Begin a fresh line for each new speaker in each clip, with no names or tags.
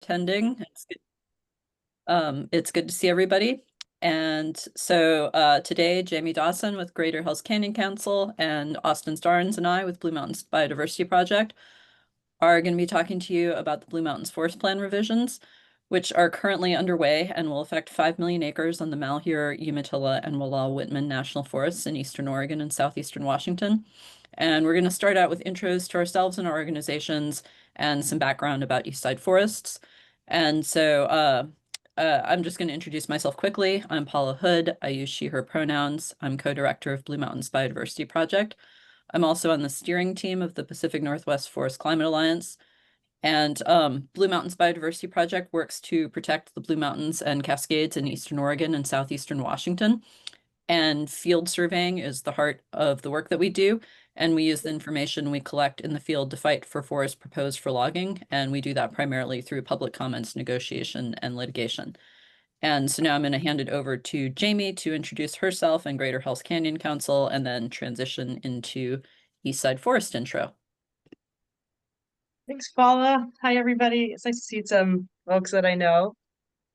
attending. It's good to see everybody. And so today, Jamie Dawson with Greater Hells Canyon Council and Austin Starnes and I with Blue Mountains Biodiversity Project are going to be talking to you about the Blue Mountains Forest Plan revisions, which are currently underway and will affect 5 million acres on the Malheur, Umatilla, and Wallowa-Whitman National Forests in eastern Oregon and southeastern Washington. And we're going to start out with intros to ourselves and our organizations and some background about Eastside forests. And so I'm just going to introduce myself quickly. I'm Paula Hood. I use she, her pronouns. I'm co-director of Blue Mountains Biodiversity Project. I'm also on the steering team of the Pacific Northwest Forest Climate Alliance. And Blue Mountains Biodiversity Project works to protect the Blue Mountains and Cascades in eastern Oregon and southeastern Washington. And field surveying is the heart of the work that we do. And we use the information we collect in the field to fight for forests proposed for logging. And we do that primarily through public comments, negotiation, and litigation. And so now I'm going to hand it over to Jamie to introduce herself and Greater Hells Canyon Council, and then transition into Eastside Forest intro.
Thanks, Paula. Hi, everybody. It's nice to see some folks that I know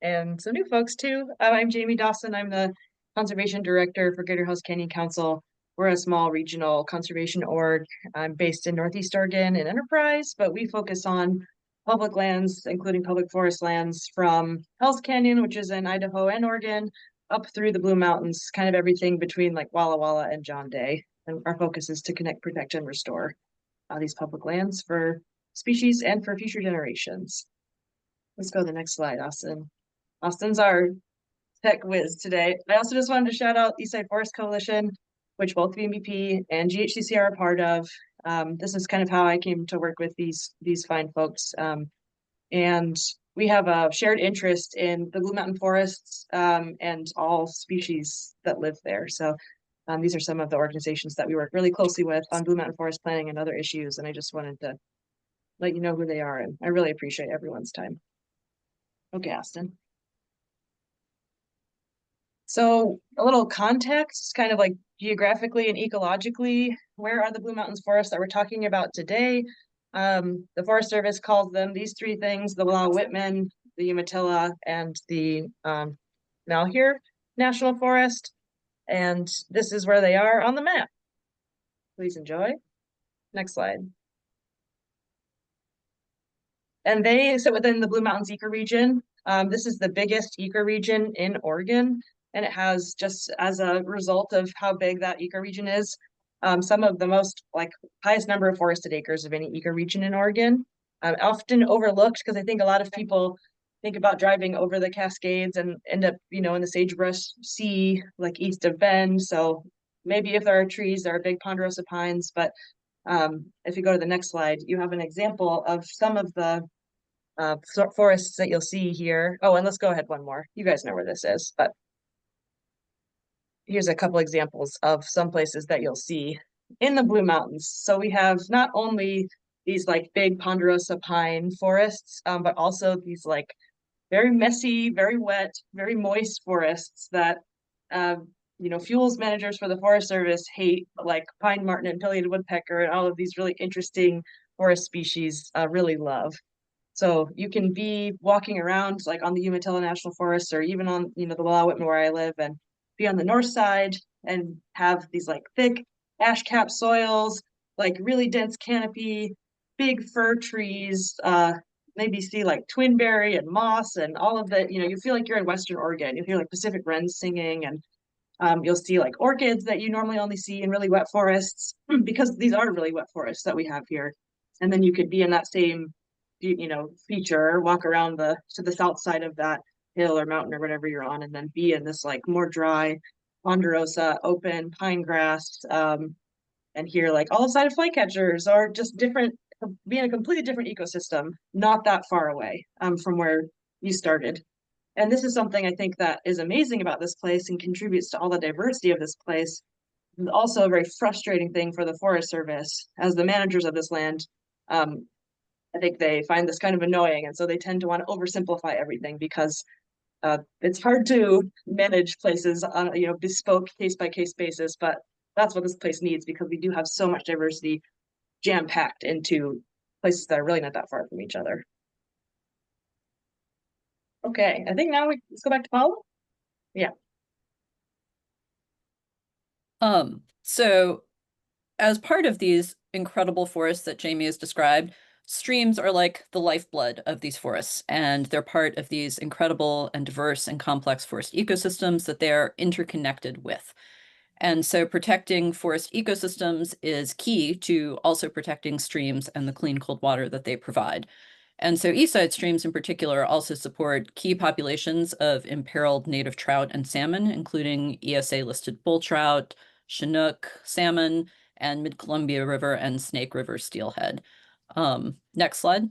and some new folks too. I'm Jamie Dawson. I'm the Conservation Director for Greater Hells Canyon Council. We're a small regional conservation org. I'm based in Northeast Oregon in Enterprise, but we focus on public lands, including public forest lands from Hells Canyon, which is in Idaho and Oregon, up through the Blue Mountains, kind of everything between like Walla Walla and John Day. And our focus is to connect, protect, and restore these public lands for species and for future generations. Let's go to the next slide, Austin. Austin's our tech whiz today. I also just wanted to shout out Eastside Forest Coalition, which both BMBP and GHCC are a part of. This is kind of how I came to work with these fine folks. And we have a shared interest in the Blue Mountain forests and all species that live there. So these are some of the organizations that we work really closely with on Blue Mountain forest planning and other issues. And I just wanted to let you know who they are, and I really appreciate everyone's time. Okay, Austin. So a little context, kind of like geographically and ecologically, where are the Blue Mountains forests that we're talking about today? The Forest Service calls them these three things: the Wallowa-Whitman, the Umatilla, and the Malheur National Forest. And this is where they are on the map. Please enjoy. Next slide. And they sit within the Blue Mountains ecoregion. This is the biggest ecoregion in Oregon, and it has, just as a result of how big that ecoregion is, some of the most highest number of forested acres of any ecoregion in Oregon. Often overlooked because I think a lot of people think about driving over the Cascades and end up, in the sagebrush sea, like east of Bend. So maybe if there are trees, there are big ponderosa pines. But if you go to the next slide, you have an example of some of the forests that you'll see here. Oh, and let's go ahead one more. You guys know where this is, but here's a couple examples of some places that you'll see in the Blue Mountains. So we have not only these big ponderosa pine forests, but also these very messy, very wet, very moist forests that fuels managers for the Forest Service hate, like pine marten and pileated woodpecker and all of these really interesting forest species really love. So you can be walking around on the Umatilla National Forest, or even on the Wallowa-Whitman where I live, and be on the north side and have these thick ash cap soils, really dense canopy, big fir trees, maybe see twinberry and moss and all of that. You feel like you're in Western Oregon. You hear Pacific wrens singing, and you'll see orchids that you normally only see in really wet forests because these are really wet forests that we have here. And then you could be in that same feature, walk around to the south side of that hill or mountain or whatever you're on, and then be in this more dry ponderosa open pine grass, and hear all side of flycatchers, or just different, be in a completely different ecosystem not that far away from where you started. And this is something I think that is amazing about this place and contributes to all the diversity of this place. It's also a very frustrating thing for the Forest Service as the managers of this land. I think they find this kind of annoying, and so they tend to want to oversimplify everything because it's hard to manage places on a bespoke case-by-case basis, but that's what this place needs because we do have so much diversity jam-packed into places that are really not that far from each other. Okay, I think now let's go back to Paula. Yeah.
So as part of these incredible forests that Jamie has described, streams are like the lifeblood of these forests, and they're part of these incredible and diverse and complex forest ecosystems that they're interconnected with. And so protecting forest ecosystems is key to also protecting streams and the clean, cold water that they provide. And so Eastside streams in particular also support key populations of imperiled native trout and salmon, including ESA-listed bull trout, Chinook salmon, and Mid-Columbia River and Snake River steelhead. Next slide.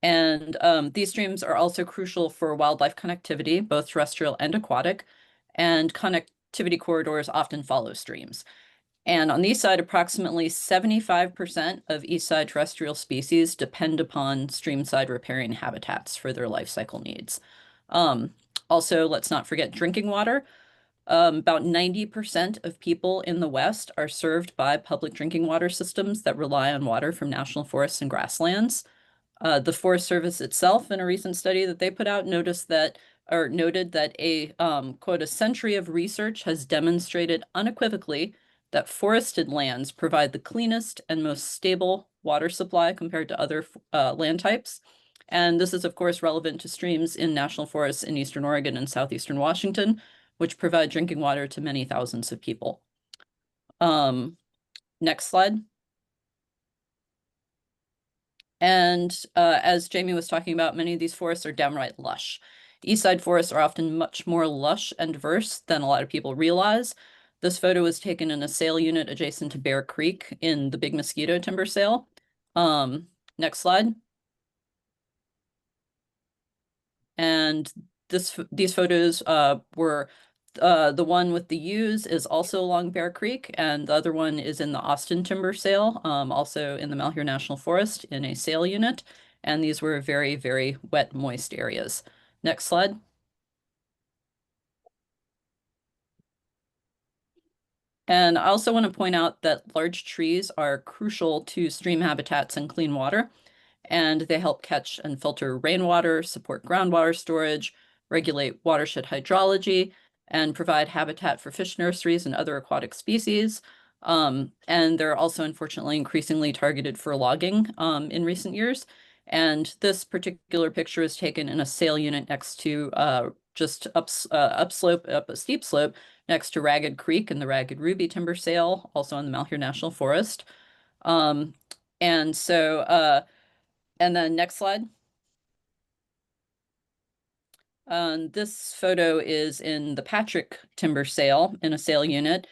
And these streams are also crucial for wildlife connectivity, both terrestrial and aquatic, and connectivity corridors often follow streams. And on the east side, approximately 75% of east side terrestrial species depend upon streamside riparian habitats for their life cycle needs. Also, let's not forget drinking water. About 90% of people in the West are served by public drinking water systems that rely on water from national forests and grasslands. The Forest Service itself, in a recent study that they put out, noted that a quote, a century of research has demonstrated unequivocally that forested lands provide the cleanest and most stable water supply compared to other land types. And this is, of course, relevant to streams in national forests in eastern Oregon and southeastern Washington, which provide drinking water to many thousands of people. Next slide. And as Jamie was talking about, many of these forests are downright lush. Eastside forests are often much more lush and diverse than a lot of people realize. This photo was taken in a sale unit adjacent to Bear Creek in the Big Mosquito timber sale. Next slide. And these photos were the one with the U's is also along Bear Creek, and the other one is in the Austin timber sale, also in the Malheur National Forest in a sale unit. And these were very, very wet, moist areas. Next slide. And I also want to point out that large trees are crucial to stream habitats and clean water, and they help catch and filter rainwater, support groundwater storage, regulate watershed hydrology, and provide habitat for fish nurseries and other aquatic species. And they're also unfortunately increasingly targeted for logging in recent years. And this particular picture is taken in a sale unit next to just up a steep slope next to Ragged Creek and the Ragged Ruby timber sale, also in the Malheur National Forest. And so and then next slide. This photo is in the Patrick timber sale in a sale unit.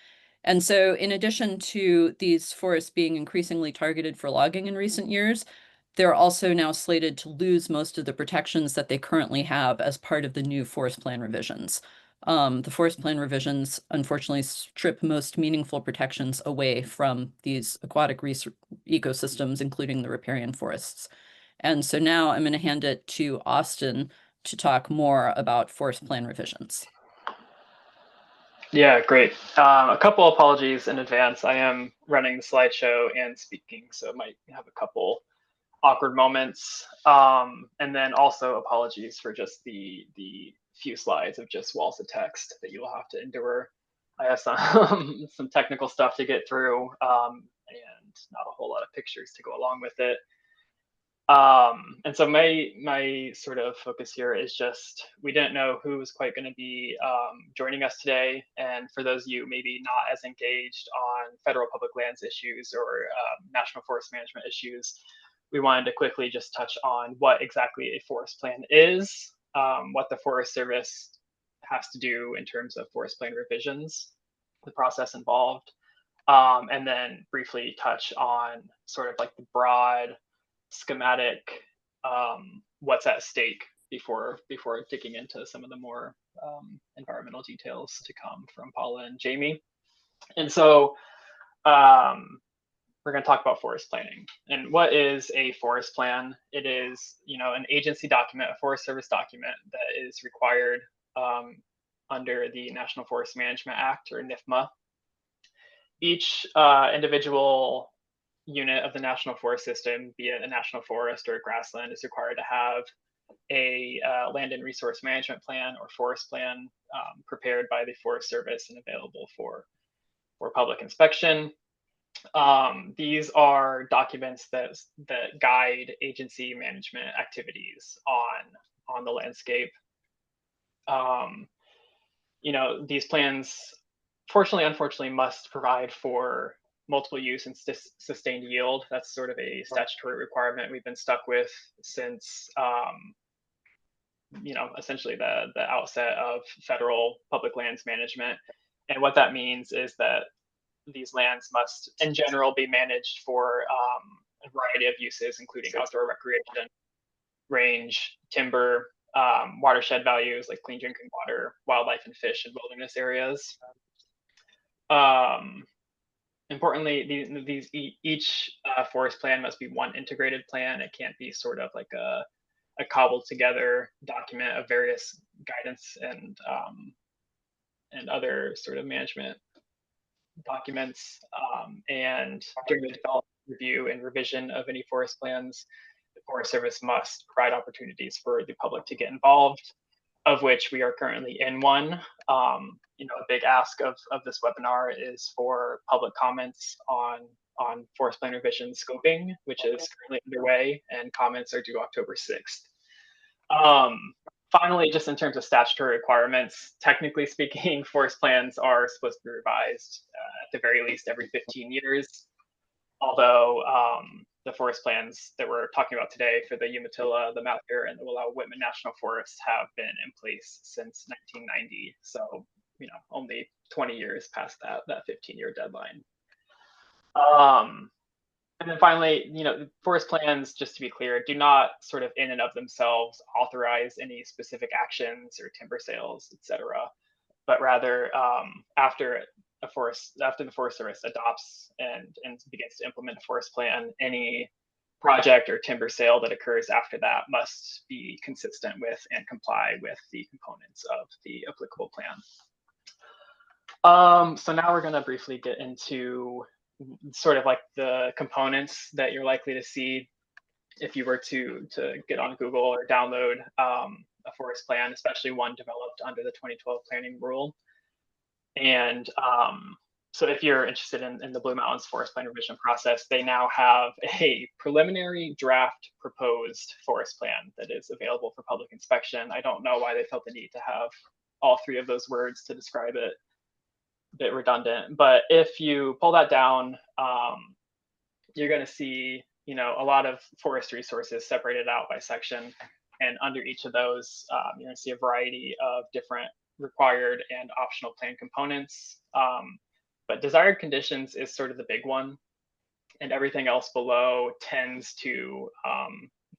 And so in addition to these forests being increasingly targeted for logging in recent years, they're also now slated to lose most of the protections that they currently have as part of the new forest plan revisions. The forest plan revisions unfortunately strip most meaningful protections away from these aquatic ecosystems, including the riparian forests. And so now I'm going to hand it to Austin to talk more about forest plan revisions.
Yeah, great. A couple apologies in advance. I am running the slideshow and speaking, so it might have a couple awkward moments. And then also apologies for just the few slides of just walls of text that you will have to endure. I have some technical stuff to get through, and not a whole lot of pictures to go along with it. And so my sort of focus here is just, we didn't know who was quite going to be joining us today. And for those of you maybe not as engaged on federal public lands issues or national forest management issues, we wanted to quickly just touch on what exactly a forest plan is, what the Forest Service has to do in terms of forest plan revisions, the process involved, and then briefly touch on sort of like the broad schematic, what's at stake before digging into some of the more environmental details to come from Paula and Jamie. And so we're going to talk about forest planning. And what is a forest plan? It is, an agency document, a Forest Service document that is required under the National Forest Management Act, or NIFMA. Each individual unit of the national forest system, be it a national forest or a grassland, is required to have a land and resource management plan or forest plan prepared by the Forest Service and available for public inspection. These are documents that guide agency management activities on the landscape. You know, these plans, fortunately, unfortunately, must provide for multiple use and sustained yield. That's sort of a statutory requirement we've been stuck with since, you know, essentially the outset of federal public lands management. And what that means is that these lands must, in general, be managed for a variety of uses, including outdoor recreation, range, timber, watershed values like clean drinking water, wildlife and fish, and wilderness areas. Importantly, each forest plan must be one integrated plan. It can't be sort of like a cobbled together document of various guidance and other sort of management documents. And during the development, review, and revision of any forest plans, the Forest Service must provide opportunities for the public to get involved, of which we are currently in one. You know, a big ask of this webinar is for public comments on forest plan revision scoping, which is currently underway, and comments are due October 6th. Finally, just in terms of statutory requirements, technically speaking, forest plans are supposed to be revised at the very least every 15 years. Although the forest plans that we're talking about today for the Umatilla, the Mount Airy, and the Willow-Whitman National Forests have been in place since 1990. So, you know, only 20 years past that 15-year deadline. And then finally, you know, forest plans, just to be clear, do not sort of in and of themselves authorize any specific actions or timber sales, et cetera, but rather after the Forest Service adopts and begins to implement a forest plan, any project or timber sale that occurs after that must be consistent with and comply with the components of the applicable plan. So now we're going to briefly get into sort of like the components that you're likely to see if you were to get on Google or download a forest plan, especially one developed under the 2012 planning rule. And so if you're interested in the Blue Mountains forest plan revision process, they now have a preliminary draft proposed forest plan that is available for public inspection. I don't know why they felt the need to have all three of those words to describe it. A bit redundant, but if you pull that down, you're going to see, you know, a lot of forest resources separated out by section, and under each of those, you're going to see a variety of different required and optional plan components. But desired conditions is sort of the big one, and everything else below tends to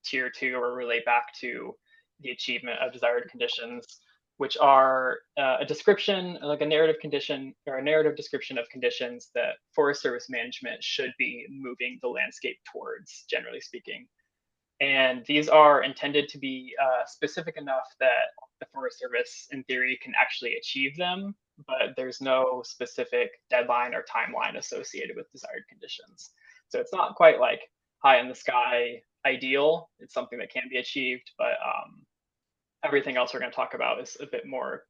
tier 2 or relate back to the achievement of desired conditions, which are a description, like a narrative condition or a narrative description of conditions that Forest Service management should be moving the landscape towards, generally speaking. And these are intended to be specific enough that the Forest Service, in theory, can actually achieve them, but there's no specific deadline or timeline associated with desired conditions. So it's not quite like high in the sky ideal. It's something that can be achieved, but everything else we're going to talk about is a bit more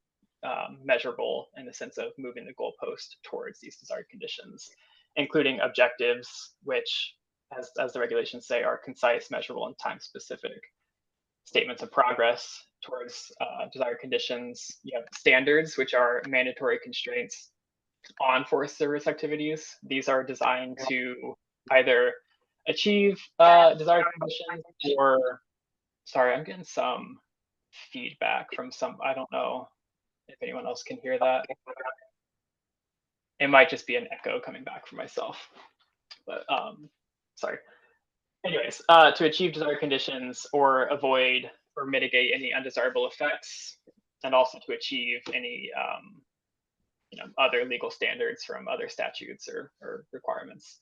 measurable in the sense of moving the goalpost towards these desired conditions, including objectives, which, as the regulations say, are concise, measurable, and time-specific statements of progress towards desired conditions. You have standards, which are mandatory constraints on Forest Service activities. These are designed to either achieve desired conditions or, sorry, I'm getting some feedback from some, I don't know if anyone else can hear that. It might just be an echo coming back from myself, but sorry. Anyways, to achieve desired conditions or avoid or mitigate any undesirable effects, and also to achieve any you know, other legal standards from other statutes or requirements.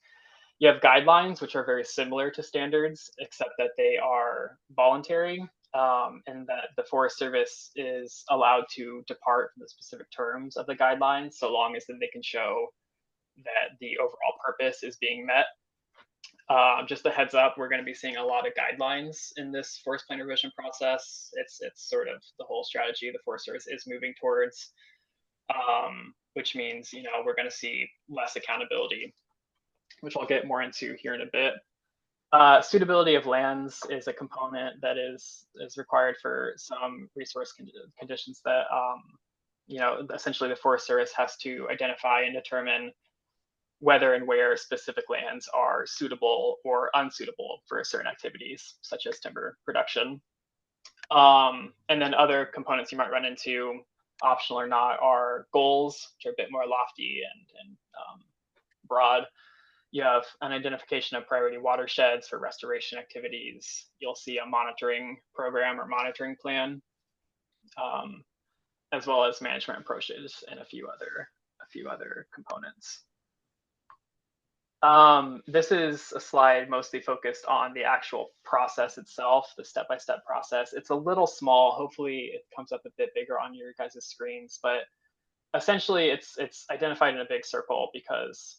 You have guidelines, which are very similar to standards, except that they are voluntary, and that the Forest Service is allowed to depart from the specific terms of the guidelines, so long as they can show that the overall purpose is being met. Just a heads up, we're going to be seeing a lot of guidelines in this forest plan revision process. It's sort of the whole strategy the Forest Service is moving towards, which means, you know, we're going to see less accountability, which I'll get more into here in a bit. Suitability of lands is a component that is required for some resource conditions that, you know, essentially the Forest Service has to identify and determine whether and where specific lands are suitable or unsuitable for certain activities, such as timber production. And then other components you might run into, optional or not, are goals, which are a bit more lofty and broad. You have an identification of priority watersheds for restoration activities. You'll see a monitoring program or monitoring plan, as well as management approaches and a few other components. This is a slide mostly focused on the actual process itself, the step-by-step process. It's a little small. Hopefully it comes up a bit bigger on your guys' screens, but essentially it's identified in a big circle because,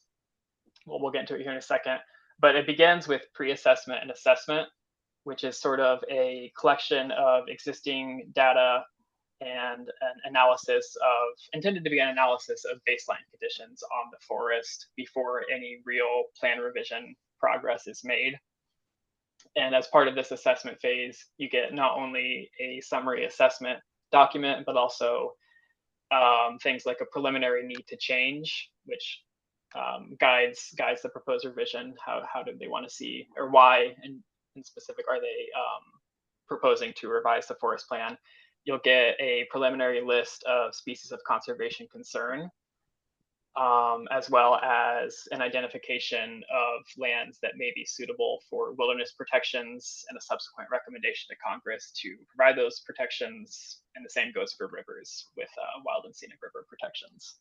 well, we'll get into it here in a second, but it begins with pre-assessment and assessment, which is sort of a collection of existing data and an analysis of, intended to be an analysis of baseline conditions on the forest before any real plan revision progress is made. And as part of this assessment phase, you get not only a summary assessment document, but also things like a preliminary need to change, which guides the proposed revision. How do they want to see, or why in specific are they proposing to revise the forest plan? You'll get a preliminary list of species of conservation concern, as well as an identification of lands that may be suitable for wilderness protections and a subsequent recommendation to Congress to provide those protections. And the same goes for rivers with wild and scenic river protections.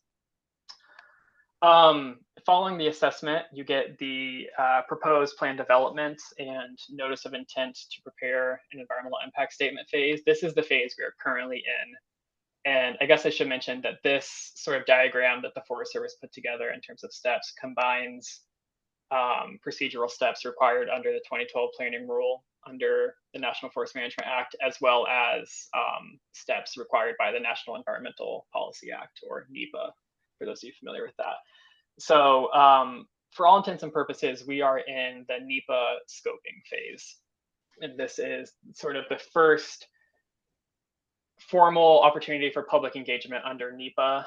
Following the assessment, you get the proposed plan development and notice of intent to prepare an environmental impact statement phase. This is the phase we are currently in. And I guess I should mention that this sort of diagram that the Forest Service put together in terms of steps combines procedural steps required under the 2012 planning rule under the National Forest Management Act, as well as steps required by the National Environmental Policy Act, or NEPA, for those of you familiar with that. So for all intents and purposes, we are in the NEPA scoping phase. And this is sort of the first formal opportunity for public engagement under NEPA,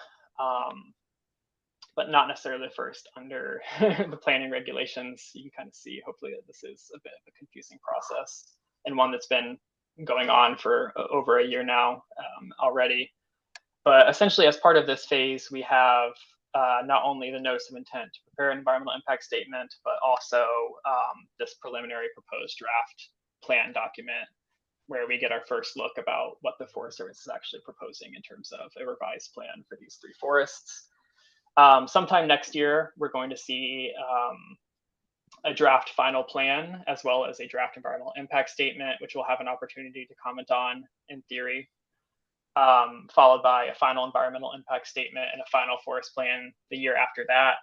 but not necessarily the first under the planning regulations. You can kind of see, hopefully, that this is a bit of a confusing process, and one that's been going on for over a year now already. But essentially, as part of this phase, we have not only the notice of intent to prepare an environmental impact statement, but also this preliminary proposed draft plan document, where we get our first look about what the Forest Service is actually proposing in terms of a revised plan for these three forests. Sometime next year, we're going to see a draft final plan, as well as a draft environmental impact statement, which we'll have an opportunity to comment on in theory, followed by a final environmental impact statement and a final forest plan the year after that,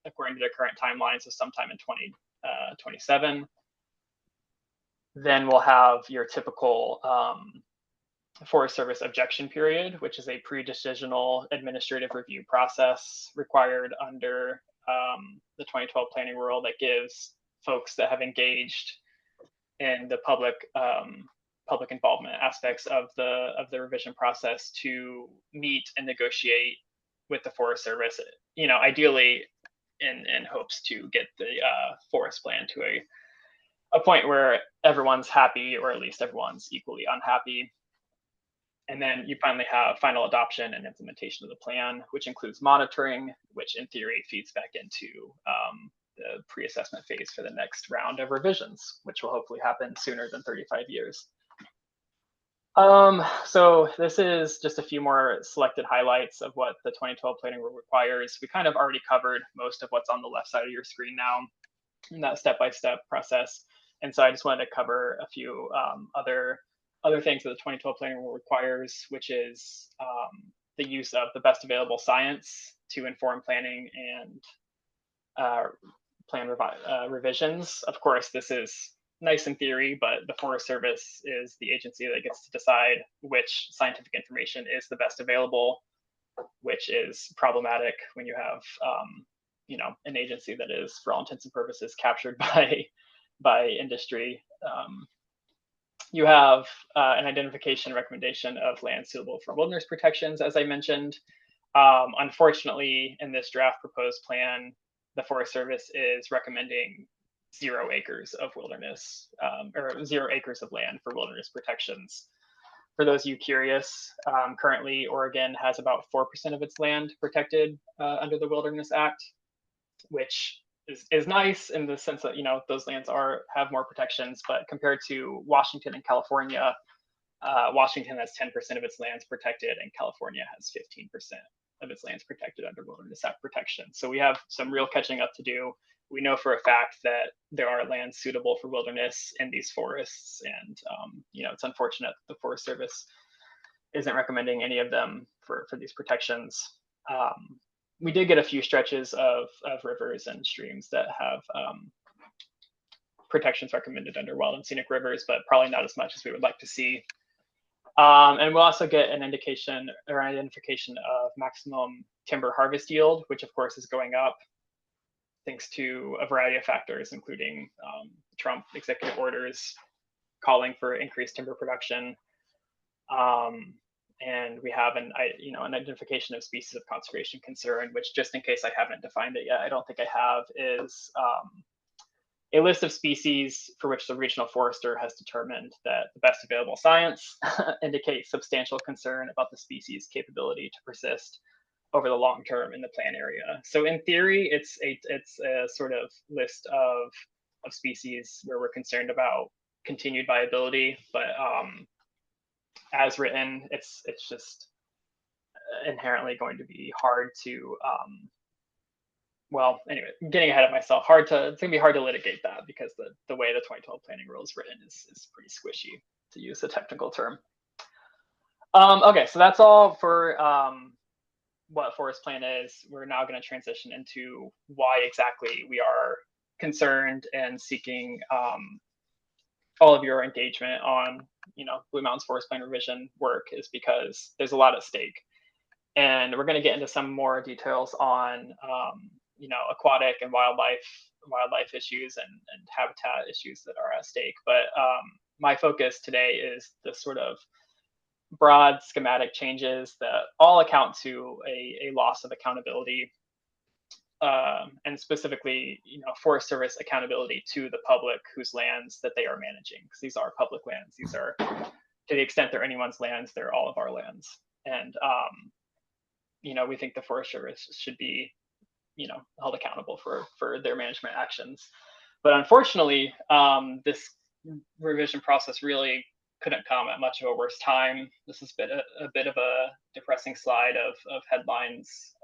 according to the current timeline, so sometime in 2027. Then we'll have your typical Forest Service objection period, which is a pre-decisional administrative review process required under the 2012 planning rule that gives folks that have engaged in the public involvement aspects of the revision process to meet and negotiate with the Forest Service, you know, ideally in hopes to get the forest plan to a point where everyone's happy, or at least everyone's equally unhappy. And then you finally have final adoption and implementation of the plan, which includes monitoring, which in theory feeds back into the pre-assessment phase for the next round of revisions, which will hopefully happen sooner than 35 years. So this is just a few more selected highlights of what the 2012 planning rule requires. We kind of already covered most of what's on the left side of your screen now in that step-by-step process. And so I just wanted to cover a few other things that the 2012 planning rule requires, which is the use of the best available science to inform planning and plan revisions. Of course, this is nice in theory, but the Forest Service is the agency that gets to decide which scientific information is the best available, which is problematic when you have an agency that is, for all intents and purposes, captured by industry. You have an identification recommendation of land suitable for wilderness protections, as I mentioned. Unfortunately, in this draft proposed plan, the Forest Service is recommending 0 acres of wilderness, or 0 acres of land for wilderness protections. For those of you curious, currently Oregon has about 4% of its land protected under the Wilderness Act, which is nice in the sense that those lands have more protections, but compared to Washington and California, Washington has 10% of its lands protected, and California has 15% of its lands protected under Wilderness Act protection. So we have some real catching up to do. We know for a fact that there are lands suitable for wilderness in these forests, and it's unfortunate that the Forest Service isn't recommending any of them for these protections. We did get a few stretches of rivers and streams that have protections recommended under wild and scenic rivers, but probably not as much as we would like to see. And we'll also get an indication or identification of maximum timber harvest yield, which of course is going up thanks to a variety of factors, including Trump executive orders calling for increased timber production. And we have an identification of species of conservation concern, which, just in case I haven't defined it yet, I don't think I have, is a list of species for which the regional forester has determined that the best available science indicates substantial concern about the species' capability to persist over the long term in the plan area. So in theory, it's a sort of list of species where we're concerned about continued viability, but as written, it's just inherently going to be hard to well, anyway, I'm getting ahead of myself. It's gonna be hard to litigate that because the way the 2012 planning rule is written is pretty squishy, to use a technical term. Okay, so that's all for what forest plan is. We're now going to transition into why exactly we are concerned and seeking all of your engagement on Blue Mountains Forest Plan revision work, is because there's a lot at stake. And we're going to get into some more details on aquatic and wildlife issues and habitat issues that are at stake. But my focus today is the sort of broad schematic changes that all account to a loss of accountability, and specifically, Forest Service accountability to the public whose lands that they are managing, because these are public lands. These are, to the extent they're anyone's lands, they're all of our lands. And we think the Forest Service should be held accountable for their management actions. But unfortunately, this revision process really couldn't come at much of a worse time. This has been a bit of a depressing slide of headlines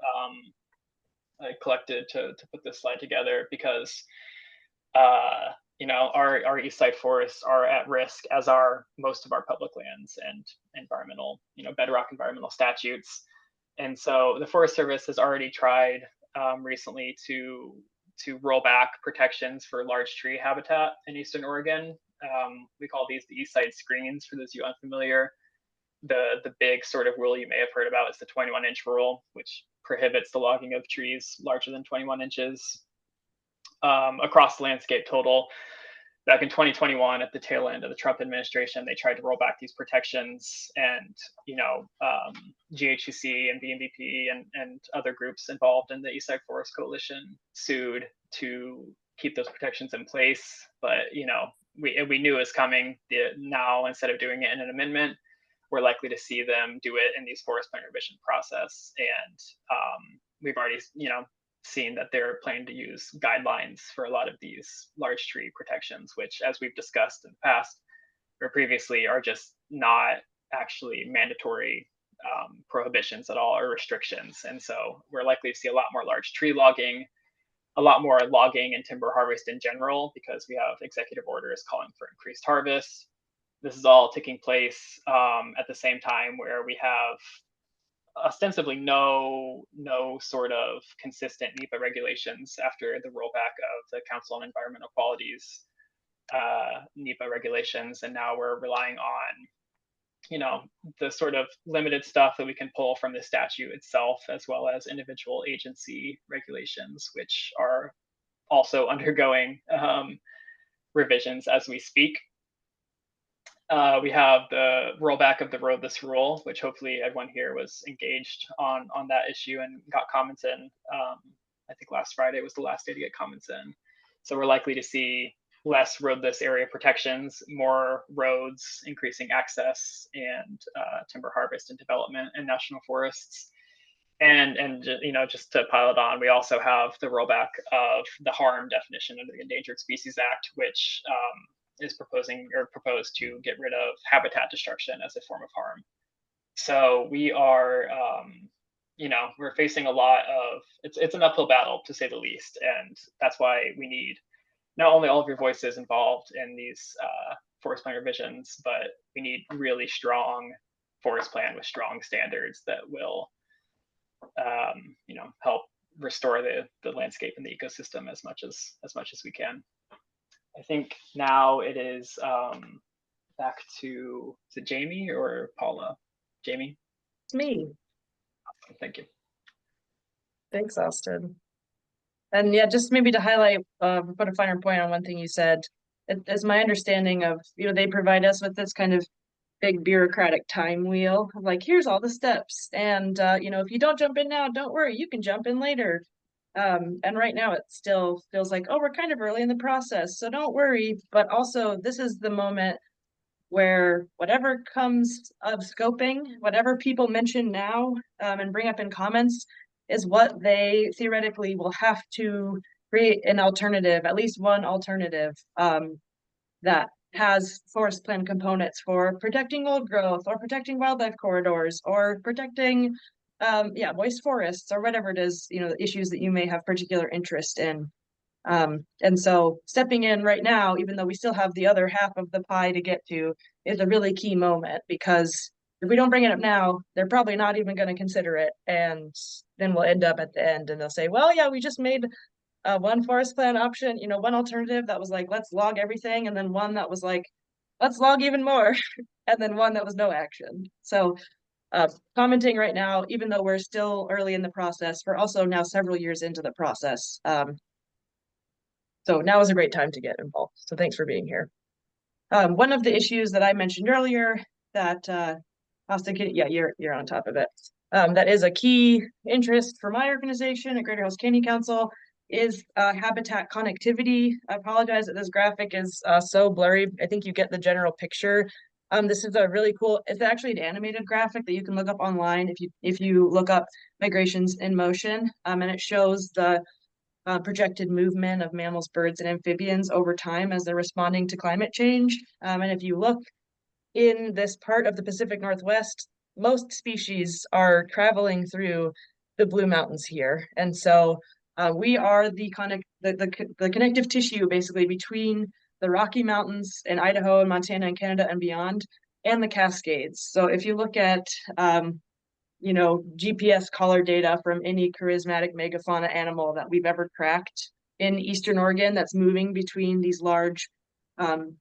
I collected to put this slide together, because our Eastside forests are at risk, as are most of our public lands and environmental, bedrock environmental statutes. And so the Forest Service has already tried recently to roll back protections for large tree habitat in Eastern Oregon. We call these the Eastside screens, for those of you unfamiliar. The big sort of rule you may have heard about is the 21-inch rule, which prohibits the logging of trees larger than 21 inches across the landscape total. Back in 2021, at the tail end of the Trump administration, they tried to roll back these protections, and GHCC and BMVP and other groups involved in the Eastside Forest Coalition sued to keep those protections in place. But we knew it was coming. Now, instead of doing it in an amendment, we're likely to see them do it in these forest plan revision process. And we've already seen that they're planning to use guidelines for a lot of these large tree protections, which, as we've discussed in the past or previously, are just not actually mandatory prohibitions at all, or restrictions. And so we're likely to see a lot more large tree logging, a lot more logging and timber harvest in general, because we have executive orders calling for increased harvest. This is all taking place at the same time where we have ostensibly no sort of consistent NEPA regulations after the rollback of the Council on Environmental Quality's NEPA regulations, and now we're relying on, you know, the sort of limited stuff that we can pull from the statute itself, as well as individual agency regulations, which are also undergoing revisions as we speak. We have the rollback of the roadless rule, which hopefully everyone here was engaged on that issue and got comments in. I think last Friday was the last day to get comments in. So we're likely to see less roadless area protections, more roads, increasing access, and timber harvest and development in national forests. And you know, just to pile it on, we also have the rollback of the harm definition under the Endangered Species Act, which is proposed to get rid of habitat destruction as a form of harm. So we are, you know, we're facing a lot of, it's an uphill battle to say the least, and that's why we need not only all of your voices involved in these forest plan revisions, but we need really strong forest plan with strong standards that will, you know, help restore the landscape and the ecosystem as much as we can. I think now it is back to Jamie or Paula? Jamie?
It's me.
Thank you.
Thanks, Austin. And yeah, just maybe to highlight, put a finer point on one thing you said. It's my understanding of, you know, they provide us with this kind of big bureaucratic time wheel of like, here's all the steps. And, you know, if you don't jump in now, don't worry, you can jump in later. And right now it still feels like, oh, we're kind of early in the process, so don't worry. But also, this is the moment where whatever comes of scoping, whatever people mention now and bring up in comments, is what they theoretically will have to create an alternative, at least one alternative that has forest plan components for protecting old growth or protecting wildlife corridors or protecting moist forests or whatever it is, you know, the issues that you may have particular interest in. And so stepping in right now, even though we still have the other half of the pie to get to, is a really key moment, because if we don't bring it up now, they're probably not even going to consider it. And then we'll end up at the end and they'll say, well, yeah, we just made one forest plan option, you know, one alternative that was like, let's log everything. And then one that was like, let's log even more. And then one that was no action. So commenting right now, even though we're still early in the process, we're also now several years into the process. So now is a great time to get involved. So thanks for being here. One of the issues that I mentioned earlier that Austin, yeah, you're on top of it. That is a key interest for my organization at Greater Hills Canyon Council is habitat connectivity. I apologize that this graphic is so blurry. I think you get the general picture. This is a really cool, it's actually an animated graphic that you can look up online if you look up migrations in motion, and it shows the projected movement of mammals, birds, and amphibians over time as they're responding to climate change. And if you look in this part of the Pacific Northwest, most species are traveling through the Blue Mountains here. And so we are the connective tissue basically between the Rocky Mountains in Idaho and Montana and Canada and beyond, and the Cascades. So if you look at you know, GPS collar data from any charismatic megafauna animal that we've ever tracked in Eastern Oregon that's moving between these large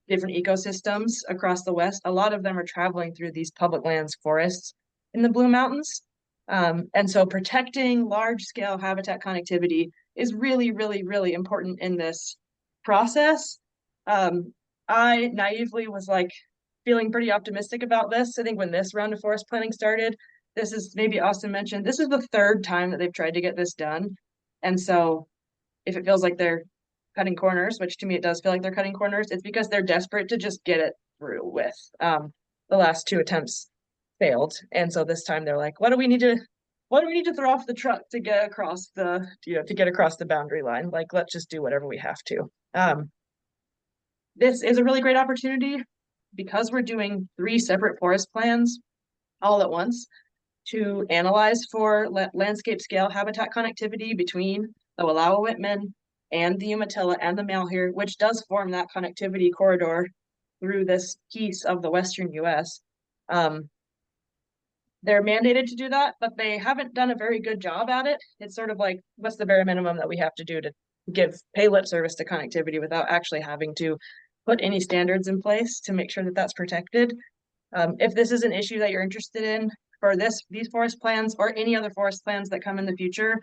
different ecosystems across the West, a lot of them are traveling through these public lands forests in the Blue Mountains. And so protecting large-scale habitat connectivity is really, really, really important in this process. I naively was like feeling pretty optimistic about this. I think when this round of forest planning started, this is, maybe Austin mentioned, this is the third time that they've tried to get this done. And so if it feels like they're cutting corners, which to me it does feel like they're cutting corners, it's because they're desperate to just get it through with. The last two attempts failed. And so this time they're like, what do we need to throw off the truck to get across the, you know, to get across the boundary line? Like, let's just do whatever we have to. This is a really great opportunity because we're doing 3 separate forest plans all at once to analyze for landscape scale habitat connectivity between the Wallowa-Whitman and the Umatilla and the Malheur, which does form that connectivity corridor through this piece of the Western US. they're mandated to do that, but they haven't done a very good job at it. It's sort of like, what's the bare minimum that we have to do to pay lip service to connectivity without actually having to put any standards in place to make sure that that's protected. If this is an issue that you're interested in for these forest plans or any other forest plans that come in the future,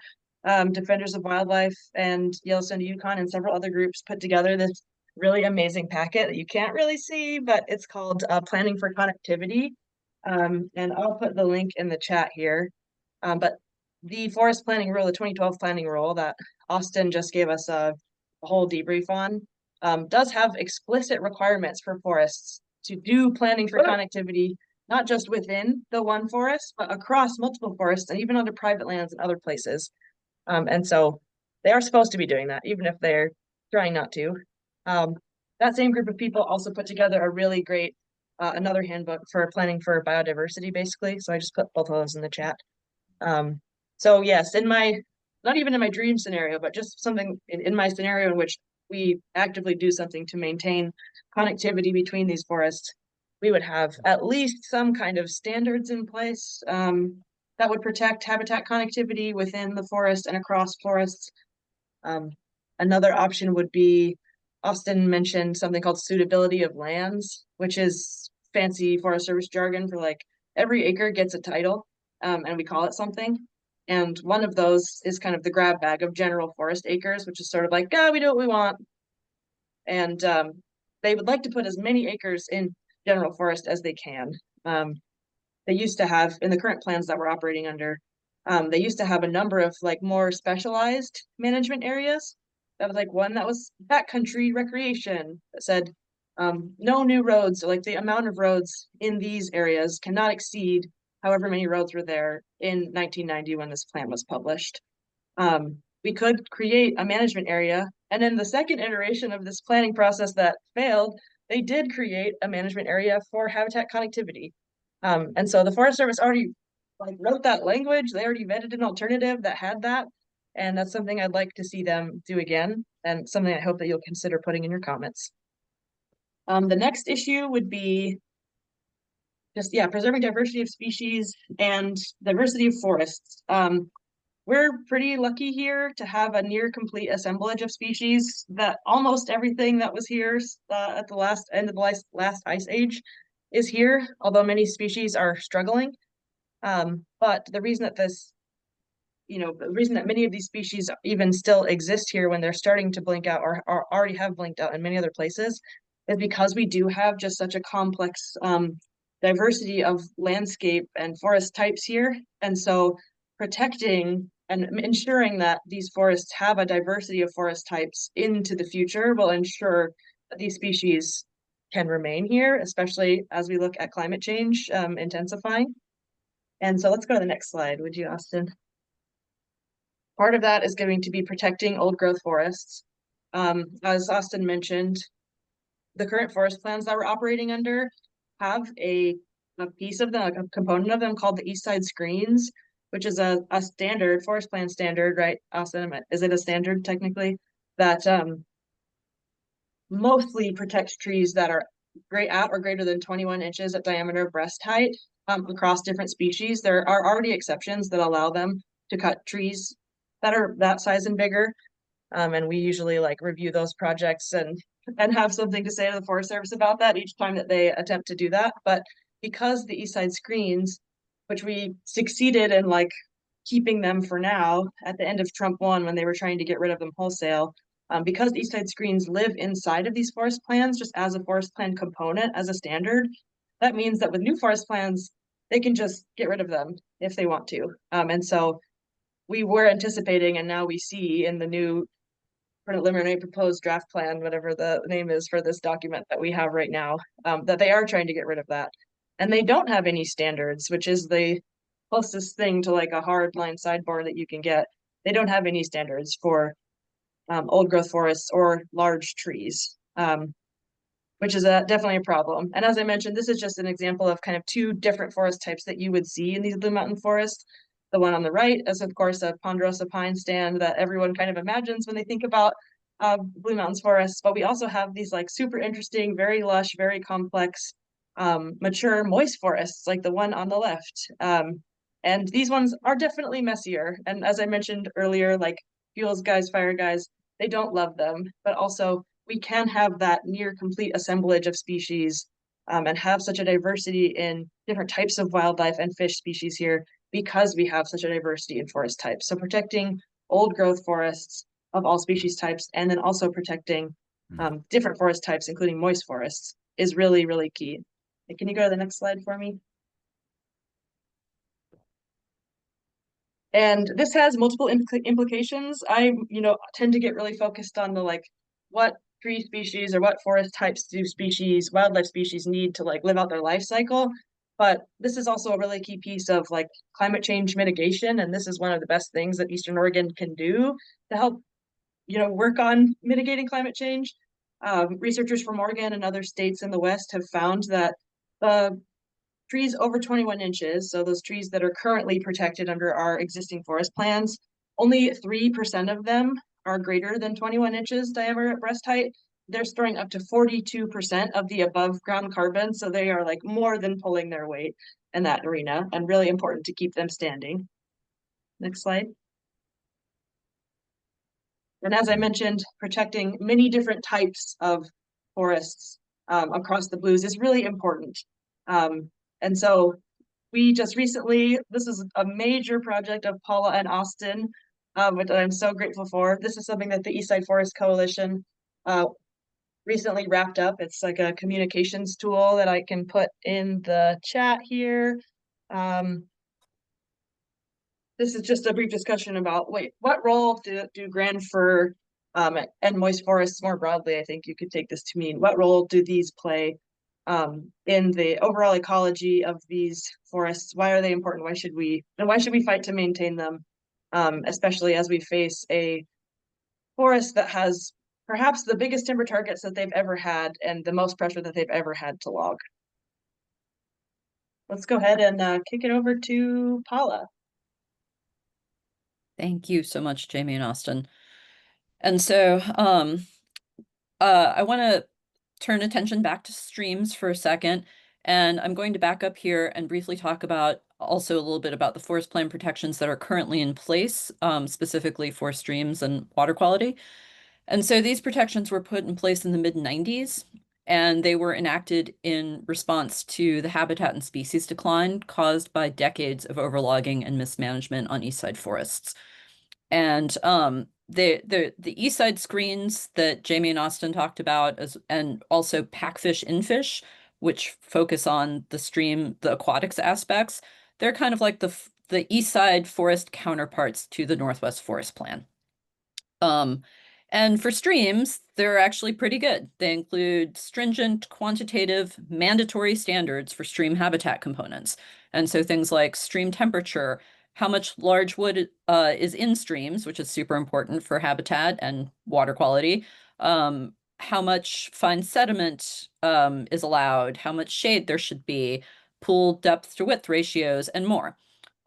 Defenders of Wildlife and Yellowstone to Yukon and several other groups put together this really amazing packet that you can't really see, but it's called Planning for Connectivity. And I'll put the link in the chat here. But the forest planning rule, the 2012 planning rule that Austin just gave us a whole debrief on, does have explicit requirements for forests to do planning for connectivity, not just within the one forest, but across multiple forests and even under private lands and other places. And so they are supposed to be doing that, even if they're trying not to. That same group of people also put together a really great another handbook for planning for biodiversity, basically. So I just put both of those in the chat. So yes, not even in my dream scenario, but just something in my scenario in which we actively do something to maintain connectivity between these forests, we would have at least some kind of standards in place that would protect habitat connectivity within the forest and across forests. Another option would be, Austin mentioned something called suitability of lands, which is fancy Forest Service jargon for like every acre gets a title, and we call it something. And one of those is kind of the grab bag of general forest acres, which is sort of like, we do what we want. And they would like to put as many acres in general forest as they can. They used to have, in the current plans that we're operating under, they used to have a number of like more specialized management areas. That was like one that was backcountry recreation that said no new roads, like the amount of roads in these areas cannot exceed however many roads were there in 1990 when this plan was published. We could create a management area, and in the second iteration of this planning process that failed, they did create a management area for habitat connectivity. And so the Forest Service already like wrote that language. They already vetted an alternative that had that. And that's something I'd like to see them do again, and something I hope that you'll consider putting in your comments. The next issue would be just, preserving diversity of species and diversity of forests. We're pretty lucky here to have a near complete assemblage of species, that almost everything that was here at the end of the last ice age is here, although many species are struggling. But the reason that the reason that many of these species even still exist here when they're starting to blink out or already have blinked out in many other places is because we do have just such a complex diversity of landscape and forest types here. And so protecting and ensuring that these forests have a diversity of forest types into the future will ensure that these species can remain here, especially as we look at climate change intensifying. And so let's go to the next slide, would you, Austin? Part of that is going to be protecting old growth forests. As Austin mentioned, the current forest plans that we're operating under have a piece of them, a component of them called the Eastside screens, which is a standard forest plan standard, right, Austin? Is it a standard technically that mostly protects trees that are at or greater than 21 inches at diameter of breast height across different species? There are already exceptions that allow them to cut trees that are that size and bigger. And we usually like review those projects and have something to say to the Forest Service about that each time that they attempt to do that. But because the Eastside screens, which we succeeded in like keeping them for now at the end of Trump 1 when they were trying to get rid of them wholesale, because the Eastside screens live inside of these forest plans just as a forest plan component, as a standard, that means that with new forest plans, they can just get rid of them if they want to. And so we were anticipating, and now we see in the new preliminary proposed draft plan, whatever the name is for this document that we have right now, that they are trying to get rid of that. And they don't have any standards, which is the closest thing to like a hard line sideboard that you can get. They don't have any standards for old growth forests or large trees, which is definitely a problem. And as I mentioned, this is just an example of kind of two different forest types that you would see in these Blue Mountain forests. The one on the right is, of course, a ponderosa pine stand that everyone kind of imagines when they think about Blue Mountains forests. But we also have these like super interesting, very lush, very complex mature moist forests like the one on the left. And these ones are definitely messier. And as I mentioned earlier, like fuels guys, fire guys, they don't love them, but also we can have that near complete assemblage of species and have such a diversity in different types of wildlife and fish species here because we have such a diversity in forest types. So protecting old growth forests of all species types and then also protecting different forest types, including moist forests, is really, really key. Can you go to the next slide for me? And this has multiple implications. I, tend to get really focused on the like, what tree species or what forest types do wildlife species need to like live out their life cycle. But this is also a really key piece of like climate change mitigation. And this is one of the best things that Eastern Oregon can do to help, work on mitigating climate change. Researchers from Oregon and other states in the West have found that the trees over 21 inches, so those trees that are currently protected under our existing forest plans, only 3% of them are greater than 21 inches diameter at breast height. They're storing up to 42% of the above ground carbon, so they are like more than pulling their weight in that arena, and really important to keep them standing. Next slide. And as I mentioned, protecting many different types of forests across the Blues is really important. And so we just recently, this is a major project of Paula and Austin, which I'm so grateful for. This is something that the Eastside Forest Coalition recently wrapped up. It's like a communications tool that I can put in the chat here. This is just a brief discussion about, what role do grand fir and moist forests more broadly, I think you could take this to mean, what role do these play in the overall ecology of these forests? Why are they important? Why should we fight to maintain them? Especially as we face a forest that has perhaps the biggest timber targets that they've ever had and the most pressure that they've ever had to log. Let's go ahead and kick it over to Paula.
Thank you so much, Jamie and Austin. And so I want to turn attention back to streams for a second, and I'm going to back up here and briefly talk about also a little bit about the forest plan protections that are currently in place, specifically for streams and water quality. And so these protections were put in place in the mid-90s, and they were enacted in response to the habitat and species decline caused by decades of overlogging and mismanagement on Eastside forests. And the Eastside screens that Jamie and Austin talked about, and also packfish infish, which focus on the aquatics aspects, they're kind of like the Eastside forest counterparts to the Northwest Forest Plan. And for streams, they're actually pretty good. They include stringent, quantitative, mandatory standards for stream habitat components. And so things like stream temperature, how much large wood is in streams, which is super important for habitat and water quality, how much fine sediment is allowed, how much shade there should be, pool depth to width ratios, and more.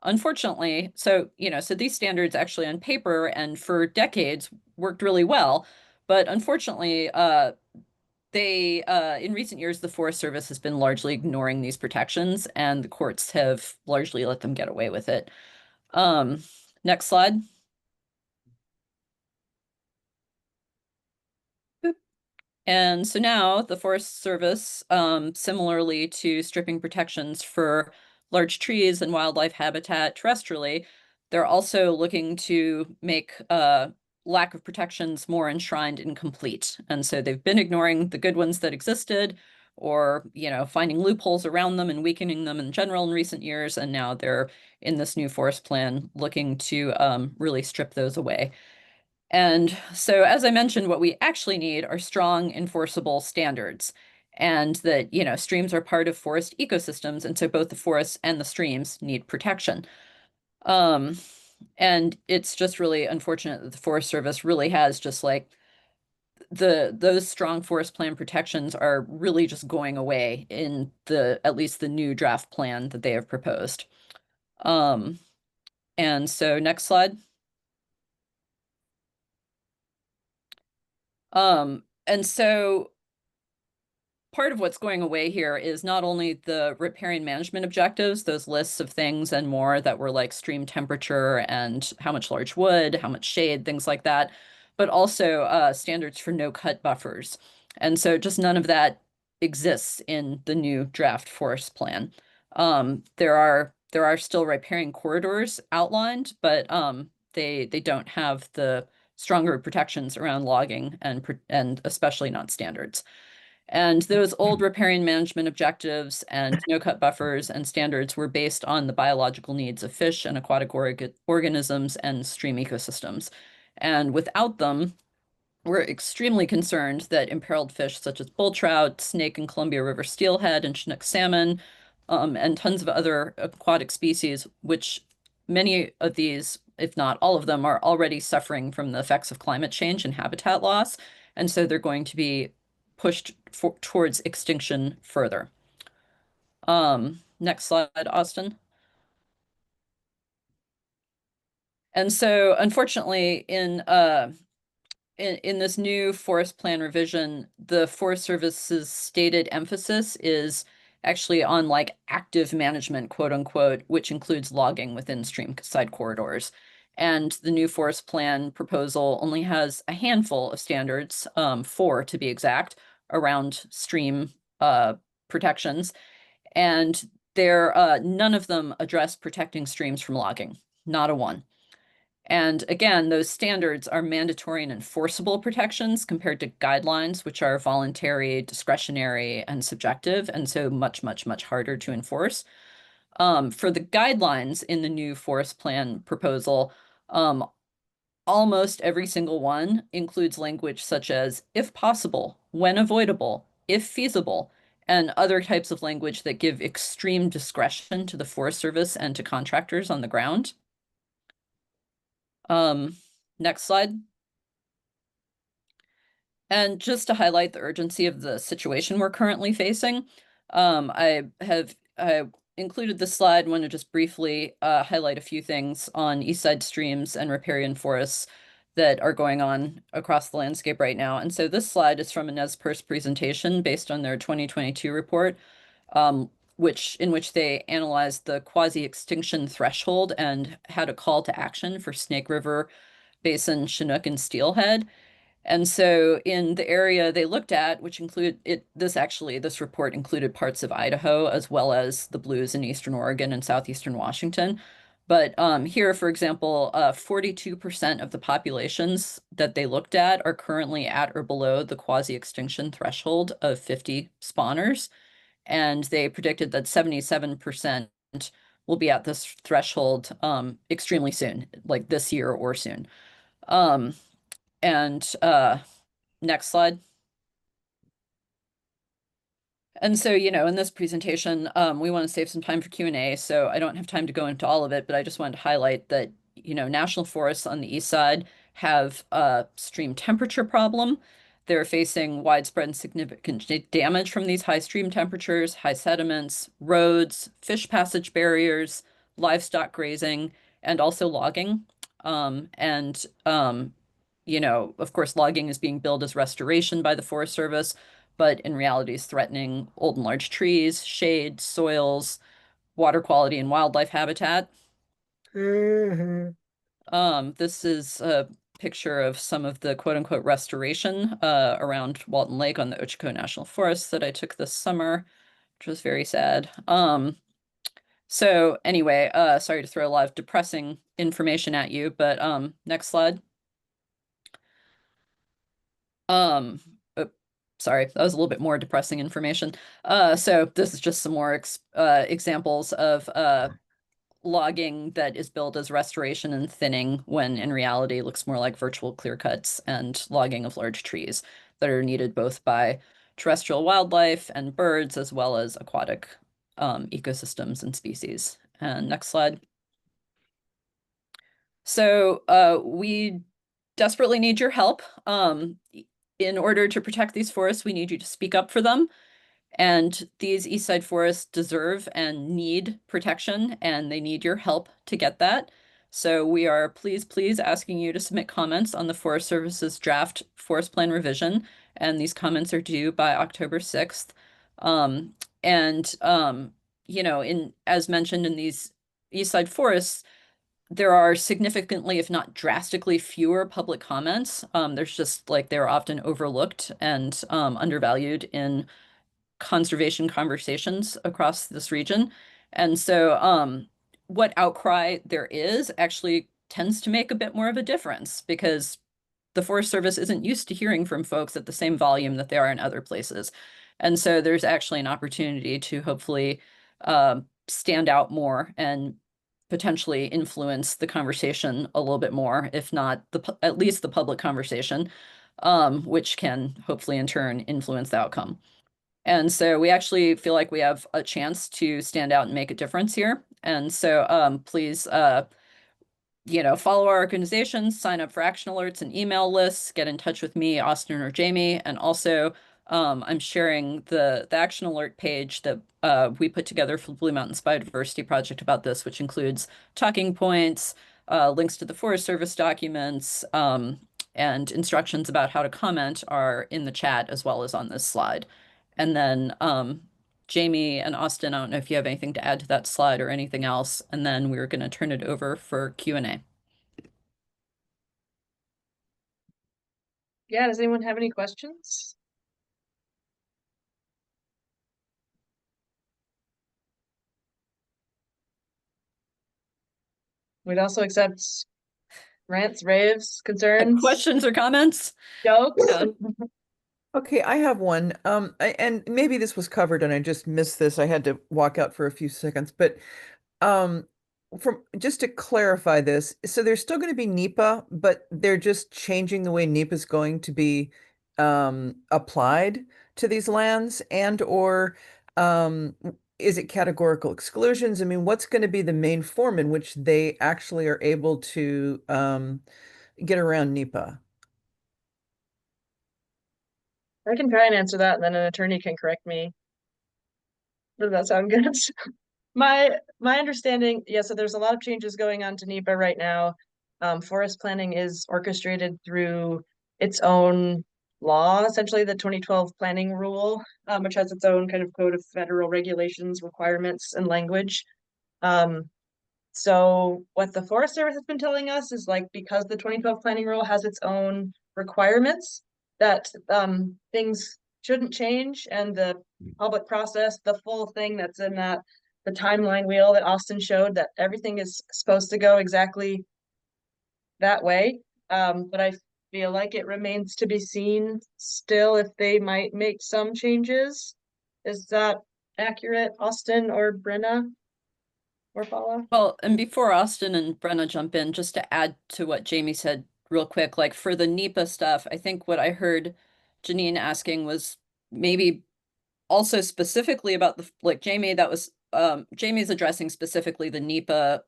Unfortunately, so these standards actually on paper and for decades worked really well, but unfortunately, in recent years, the Forest Service has been largely ignoring these protections, and the courts have largely let them get away with it. Next slide. Boop. And so now the Forest Service, similarly to stripping protections for large trees and wildlife habitat terrestrially, they're also looking to make lack of protections more enshrined and complete. And so they've been ignoring the good ones that existed, or finding loopholes around them and weakening them in general in recent years. And now they're in this new forest plan looking to really strip those away. And so, as I mentioned, what we actually need are strong enforceable standards, and that, streams are part of forest ecosystems. And so both the forests and the streams need protection. And it's just really unfortunate that the Forest Service really has just like those strong forest plan protections are really just going away in at least the new draft plan that they have proposed. And so next slide. And so part of what's going away here is not only the riparian management objectives, those lists of things and more that were like stream temperature and how much large wood, how much shade, things like that, but also standards for no-cut buffers. And so just none of that exists in the new draft forest plan. There are still riparian corridors outlined, but they don't have the stronger protections around logging and especially not standards. And those old riparian management objectives and no-cut buffers and standards were based on the biological needs of fish and aquatic organisms and stream ecosystems. And without them, we're extremely concerned that imperiled fish such as bull trout, snake and Columbia River steelhead, and Chinook salmon, and tons of other aquatic species, which many of these, if not all of them, are already suffering from the effects of climate change and habitat loss. And so they're going to be pushed towards extinction further. Next slide, Austin. And so unfortunately, in this new forest plan revision, the Forest Service's stated emphasis is actually on like active management, quote unquote, which includes logging within stream side corridors. And the new forest plan proposal only has a handful of standards, 4 to be exact, around stream protections. And none of them address protecting streams from logging, not a one. And again, those standards are mandatory and enforceable protections compared to guidelines, which are voluntary, discretionary, and subjective, and so much, much, much harder to enforce. For the guidelines in the new forest plan proposal, almost every single one includes language such as if possible, when avoidable, if feasible, and other types of language that give extreme discretion to the Forest Service and to contractors on the ground. Next slide. And just to highlight the urgency of the situation we're currently facing, I included this slide. I want to just briefly highlight a few things on Eastside streams and riparian forests that are going on across the landscape right now. And so this slide is from a NESPERS presentation based on their 2022 report, in which they analyzed the quasi-extinction threshold and had a call to action for Snake River Basin, Chinook, and Steelhead. And so in the area they looked at, which this report included parts of Idaho as well as the Blues in Eastern Oregon and southeastern Washington. But here, for example, 42% of the populations that they looked at are currently at or below the quasi-extinction threshold of 50 spawners. And they predicted that 77% will be at this threshold extremely soon, like this year or soon. Next slide. And so, in this presentation, we want to save some time for Q&A, so I don't have time to go into all of it, but I just wanted to highlight that, national forests on the east side have a stream temperature problem. They're facing widespread and significant damage from these high stream temperatures, high sediments, roads, fish passage barriers, livestock grazing, and also logging. Of course, logging is being billed as restoration by the Forest Service, but in reality is threatening old and large trees, shade, soils, water quality, and wildlife habitat. This is a picture of some of the quote unquote restoration around Walton Lake on the Ochiko National Forest that I took this summer, which was very sad. So anyway, sorry to throw a lot of depressing information at you, but next slide. Sorry, that was a little bit more depressing information. So this is just some more examples of logging that is billed as restoration and thinning when in reality looks more like virtual clear cuts and logging of large trees that are needed both by terrestrial wildlife and birds as well as aquatic ecosystems and species. And next slide. So we desperately need your help. In order to protect these forests, we need you to speak up for them. And these Eastside forests deserve and need protection, and they need your help to get that. So we are please asking you to submit comments on the Forest Service's draft forest plan revision. And these comments are due by October 6th. And as mentioned in these Eastside forests, there are significantly, if not drastically, fewer public comments. There's just like they're often overlooked and undervalued in conservation conversations across this region. And so what outcry there is actually tends to make a bit more of a difference because the Forest Service isn't used to hearing from folks at the same volume that they are in other places. And so there's actually an opportunity to hopefully stand out more and potentially influence the conversation a little bit more, if not at least the public conversation, which can hopefully in turn influence the outcome. And so we actually feel like we have a chance to stand out and make a difference here. And so please follow our organizations, sign up for action alerts and email lists, get in touch with me, Austin or Jamie. And also I'm sharing the action alert page that we put together for the Blue Mountains Biodiversity Project about this, which includes talking points, links to the Forest Service documents, and instructions about how to comment are in the chat as well as on this slide. And then Jamie and Austin, I don't know if you have anything to add to that slide or anything else, and then we're going to turn it over for Q&A.
Yeah, does anyone have any questions? We'd also accept rants, raves, concerns,
Questions or comments?
jokes.
Yeah.
Okay, I have one. And maybe this was covered and I just missed this. I had to walk out for a few seconds, but um, from just to clarify this, so there's still going to be NEPA, but they're just changing the way NEPA is going to be applied to these lands, and or is it categorical exclusions? I mean, what's going to be the main form in which they actually are able to get around NEPA?
I can try and answer that, and then an attorney can correct me. Does that sound good? My understanding, yeah, so there's a lot of changes going on to NEPA right now. Forest planning is orchestrated through its own law, essentially the 2012 planning rule, which has its own kind of code of federal regulations, requirements, and language. So what the Forest Service has been telling us is like, because the 2012 planning rule has its own requirements, that things shouldn't change, and the public process, the full thing that's in that, the timeline wheel that Austin showed, that everything is supposed to go exactly that way. But I feel like it remains to be seen still if they might make some changes. Is that accurate, Austin or Brenna or Paula?
Well, and before Austin and Brenna jump in, just to add to what Jamie said real quick, like for the NEPA stuff, I think what I heard Janine asking was maybe also specifically about like Jamie, that was Jamie's addressing specifically the NEPA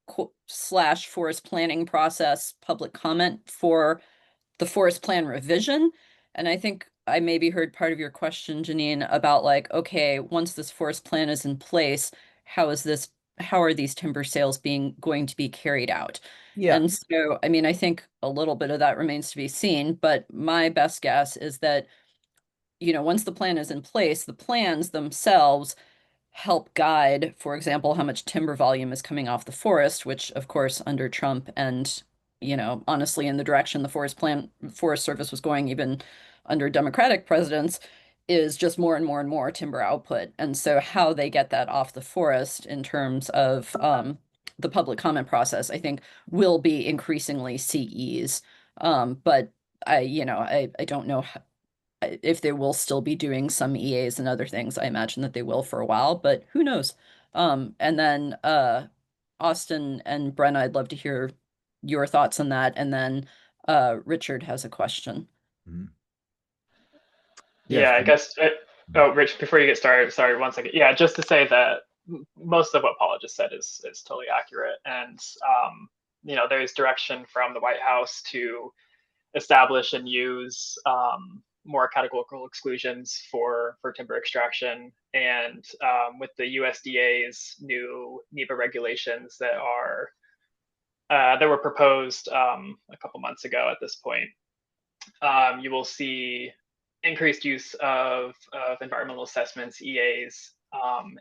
/ forest planning process public comment for the forest plan revision. And I think I maybe heard part of your question, Janine, about like, okay, once this forest plan is in place, how are these timber sales going to be carried out?
Yeah.
And so, I mean, I think a little bit of that remains to be seen, but my best guess is that, once the plan is in place, the plans themselves help guide, for example, how much timber volume is coming off the forest, which of course under Trump and, honestly in the direction the Forest Service was going even under Democratic presidents, is just more and more and more timber output. And so how they get that off the forest in terms of the public comment process, I think will be increasingly CEs. But I don't know if they will still be doing some EAs and other things. I imagine that they will for a while, but who knows? And then Austin and Brenna, I'd love to hear your thoughts on that. And then Richard has a question.
Mhm.
Yeah, I
Yes.
guess. Oh, Rich, before you get started, sorry, 1 second. Yeah, just to say that most of what Paula just said is totally accurate, and there's direction from the White House to establish and use more categorical exclusions for timber extraction, and with the USDA's new NEPA regulations that were proposed a couple months ago at this point, you will see increased use of environmental assessments, EAs,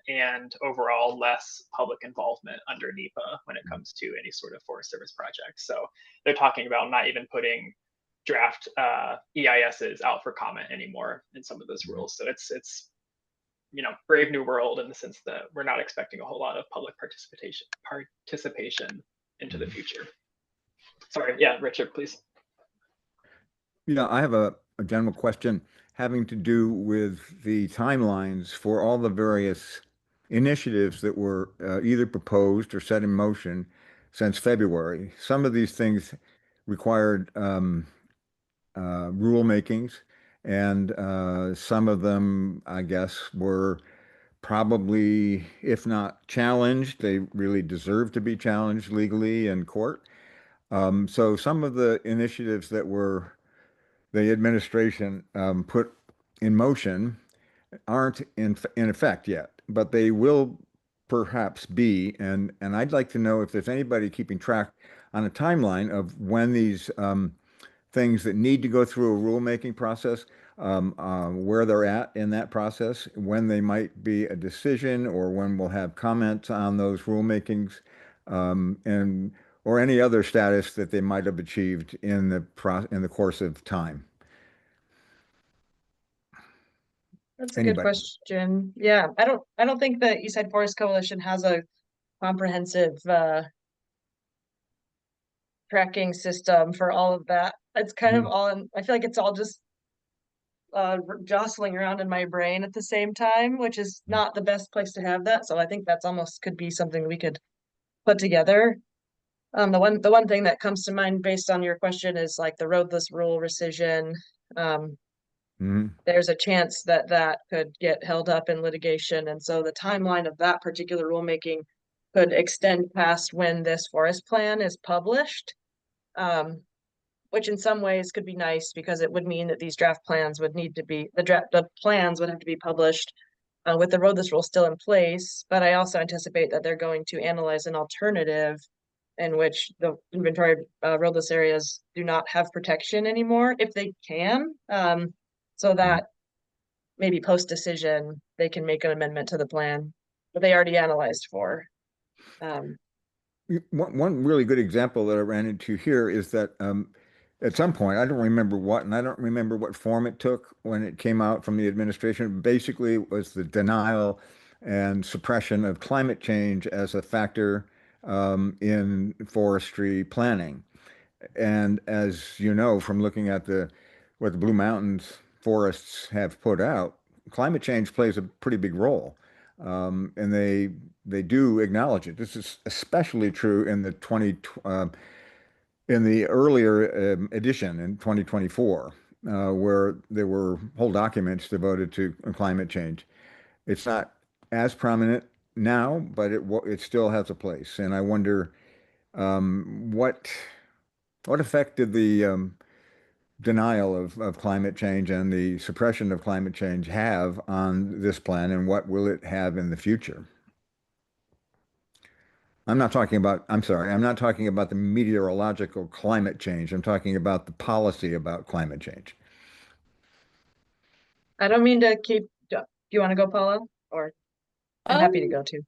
and overall less public involvement under NEPA when it comes to any sort of Forest Service project. So they're talking about not even putting draft EISs out for comment anymore in some of those rules. So it's brave new world in the sense that we're not expecting a whole lot of public participation into the future. Sorry, yeah, Richard, please.
Yeah, I have a general question having to do with the timelines for all the various initiatives that were either proposed or set in motion since February. Some of these things required rule makings, and some of them, I guess, were probably, if not challenged, they really deserve to be challenged legally in court. So some of the initiatives that were the administration put in motion aren't in effect yet, but they will perhaps be. And I'd like to know if there's anybody keeping track on a timeline of when these things that need to go through a rulemaking process, where they're at in that process, when they might be a decision, or when we'll have comments on those rulemakings, and or any other status that they might have achieved in the course of time.
That's a good
Anybody?
question. Yeah, I don't think the Eastside Forest Coalition has a comprehensive tracking system for all of that. It's kind of all I feel like it's all just jostling around in my brain at the same time, which is not the best place to have that. So I think that's almost could be something we could put together. The one thing that comes to mind based on your question is like the roadless rule rescission. There's a chance that that could get held up in litigation, and so the timeline of that particular rulemaking could extend past when this forest plan is published, which in some ways could be nice because it would mean that these draft plans would need to be the plans would have to be published with the roadless rule still in place. But I also anticipate that they're going to analyze an alternative in which the inventory roadless areas do not have protection anymore if they can. So that maybe post-decision, they can make an amendment to the plan, but they already analyzed for.
One really good example that I ran into here is that at some point, I don't remember what, and I don't remember what form it took when it came out from the administration. Basically, it was the denial and suppression of climate change as a factor in forestry planning. And as you know, from looking at what the Blue Mountains forests have put out, climate change plays a pretty big role. And they do acknowledge it. This is especially true in the earlier edition in 2024, where there were whole documents devoted to climate change. It's not as prominent now, but it still has a place. And I wonder what effect did the denial of climate change and the suppression of climate change have on this plan, and what will it have in the future? I'm sorry, I'm not talking about the meteorological climate change. I'm talking about the policy about climate change.
I don't mean to keep, do you want to go, Paula? Or I'm happy to go too.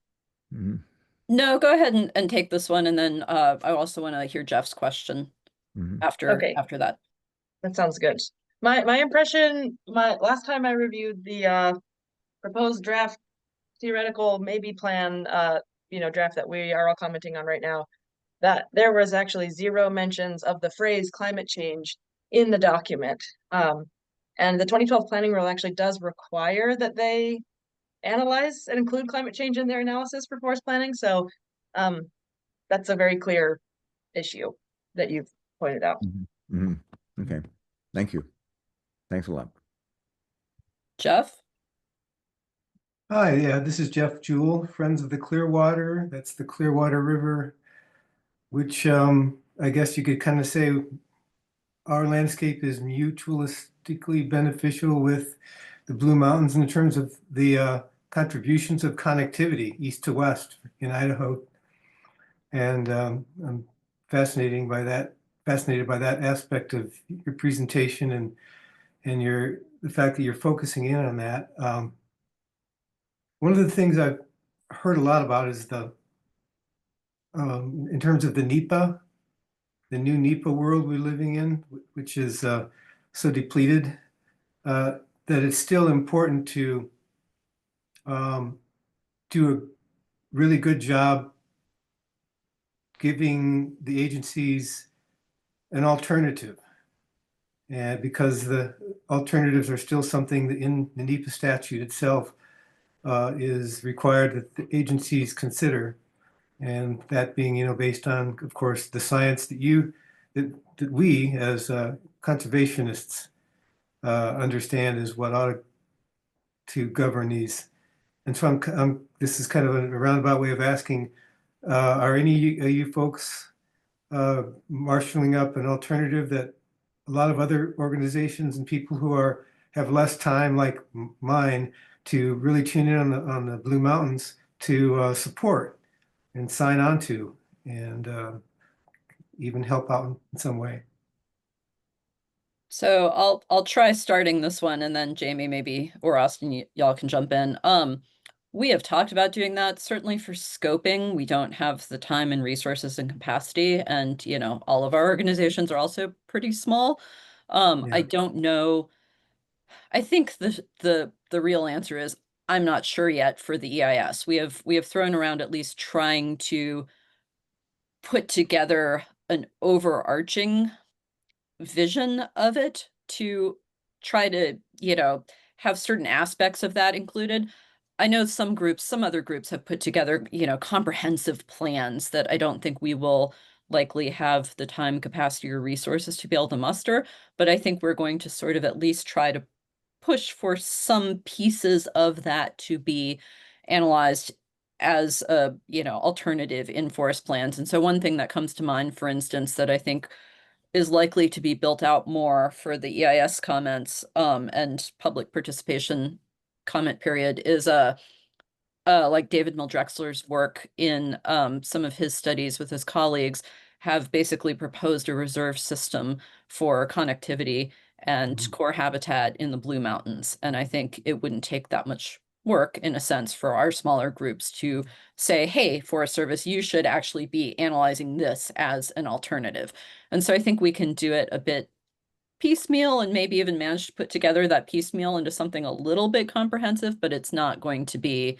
No, go ahead and take this one, and then I also want to hear Jeff's question after that.
That sounds good. My impression, last time I reviewed the proposed draft theoretical maybe plan, draft that we are all commenting on right now, that there was actually zero mentions of the phrase climate change in the document. And the 2012 planning rule actually does require that they analyze and include climate change in their analysis for forest planning. So that's a very clear issue that you've pointed out.
Okay, thank you. Thanks a lot.
Jeff?
Hi, yeah, this is Jeff Jewell, Friends of the Clearwater. That's the Clearwater River, which I guess you could kind of say our landscape is mutualistically beneficial with the Blue Mountains in terms of the contributions of connectivity east to west in Idaho. And I'm fascinated by that aspect of your presentation, and the fact that you're focusing in on that. One of the things I've heard a lot about is in terms of the new NEPA world we're living in, which is so depleted, that it's still important to do a really good job giving the agencies an alternative. And because the alternatives are still something that in the NEPA statute itself is required that the agencies consider. And that being, based on, of course, the science that we as conservationists understand is what ought to govern these. And so this is kind of a roundabout way of asking, are any of you folks marshaling up an alternative that a lot of other organizations and people who have less time like mine to really tune in on the Blue Mountains to support and sign on to and even help out in some way?
So I'll try starting this one, and then Jamie maybe or Austin, y'all can jump in. We have talked about doing that. Certainly for scoping, we don't have the time and resources and capacity, and all of our organizations are also pretty small. I don't know. I think the real answer is I'm not sure yet for the EIS. We have thrown around at least trying to put together an overarching vision of it to try to, have certain aspects of that included. I know some other groups have put together, comprehensive plans that I don't think we will likely have the time, capacity, or resources to be able to muster, but I think we're going to sort of at least try to push for some pieces of that to be analyzed as a, alternative in forest plans. And so one thing that comes to mind, for instance, that I think is likely to be built out more for the EIS comments and public participation comment period is like David Mildrexler's work in some of his studies with his colleagues have basically proposed a reserve system for connectivity and core habitat in the Blue Mountains. And I think it wouldn't take that much work, in a sense, for our smaller groups to say, hey, Forest Service, you should actually be analyzing this as an alternative. And so I think we can do it a bit piecemeal and maybe even manage to put together that piecemeal into something a little bit comprehensive, but it's not going to be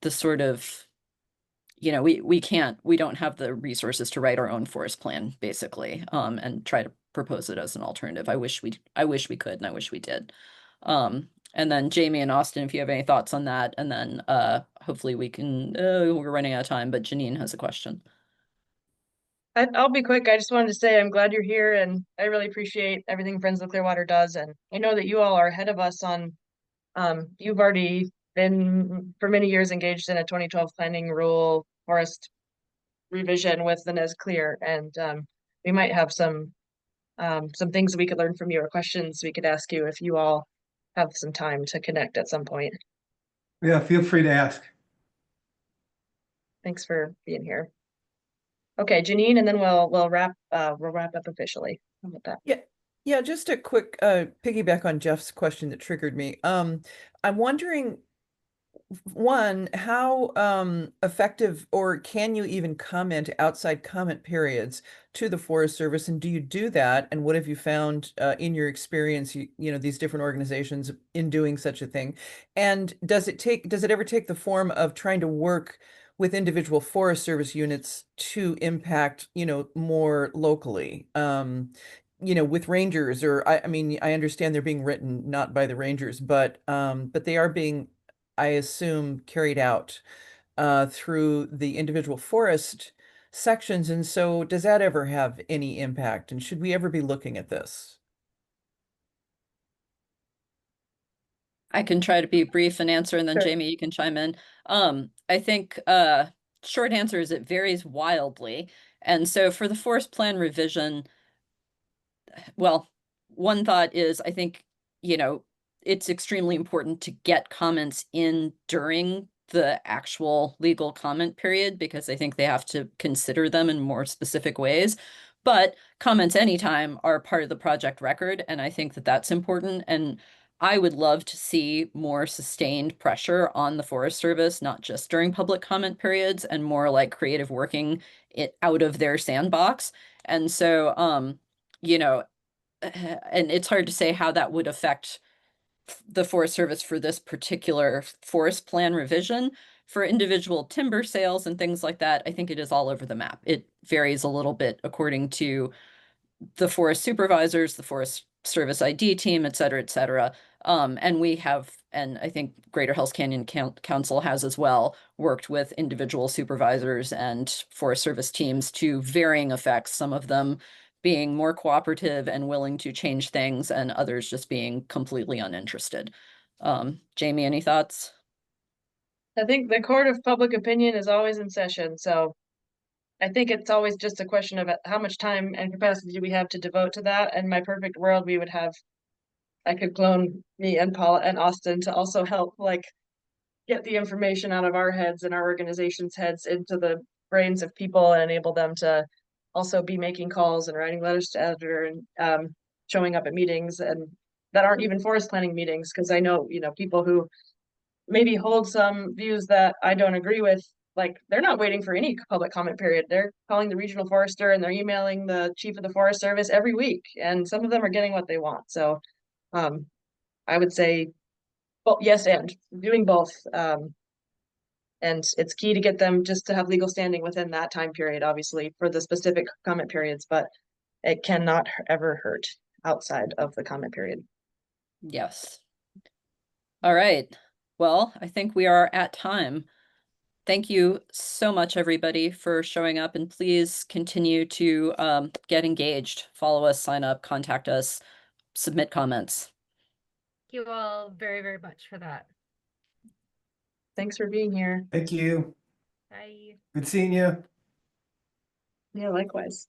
the sort of, we don't have the resources to write our own forest plan, basically, and try to propose it as an alternative. I wish we could, and I wish we did. And then Jamie and Austin, if you have any thoughts on that, and then hopefully we can, we're running out of time, but Janine has a question.
I'll be quick. I just wanted to say I'm glad you're here, and I really appreciate everything Friends of the Clearwater does. And I know that you all are ahead of us on, you've already been for many years engaged in a 2012 planning rule forest revision with the Nez Clear, and we might have some things we could learn from you or questions we could ask you if you all have some time to connect at some point.
Yeah, feel free to ask.
Thanks for being here. Okay, Janine, and then we'll wrap up officially. How about that?
Yeah, just a quick piggyback on Jeff's question that triggered me. I'm wondering, one, how effective, or can you even comment outside comment periods to the Forest Service, and do you do that? And what have you found in your experience, these different organizations in doing such a thing? And does it ever take the form of trying to work with individual Forest Service units to impact, more locally? With rangers, or I mean, I understand they're being written not by the rangers, but they are being, I assume, carried out through the individual forest sections. And so does that ever have any impact? And should we ever be looking at this?
I can try to be brief and answer, and then
Sure.
Jamie, you can chime in. I think short answer is it varies wildly. And so for the forest plan revision, well, one thought is I think, it's extremely important to get comments in during the actual legal comment period, because I think they have to consider them in more specific ways. But comments anytime are part of the project record, and I think that that's important. And I would love to see more sustained pressure on the Forest Service, not just during public comment periods, and more like creative working it out of their sandbox. And so, you know, and it's hard to say how that would affect the Forest Service for this particular forest plan revision. For individual timber sales and things like that, I think it is all over the map. It varies a little bit according to the forest supervisors, the Forest Service ID team, et cetera, et cetera. And we have, and I think Greater Hells Canyon Council has as well, worked with individual supervisors and Forest Service teams to varying effects, some of them being more cooperative and willing to change things, and others just being completely uninterested. Jamie, any thoughts?
I think the court of public opinion is always in session, so I think it's always just a question of how much time and capacity do we have to devote to that. In my perfect world, we would have, I could clone me and Paula and Austin to also help like get the information out of our heads and our organization's heads into the brains of people and enable them to also be making calls and writing letters to editor and showing up at meetings and that aren't even forest planning meetings. Cause I know, you know, people who maybe hold some views that I don't agree with, like they're not waiting for any public comment period. They're calling the regional forester and they're emailing the chief of the Forest Service every week. And some of them are getting what they want. So I would say, well, yes, and doing both. And it's key to get them just to have legal standing within that time period, obviously, for the specific comment periods, but it cannot ever hurt outside of the comment period.
Yes. All right. Well, I think we are at time. Thank you so much, everybody, for showing up, and please continue to get engaged. Follow us, sign up, contact us, submit comments.
Thank you all very, very much for that.
Thanks for being here.
Thank you.
Bye.
Good seeing you.
Yeah, likewise.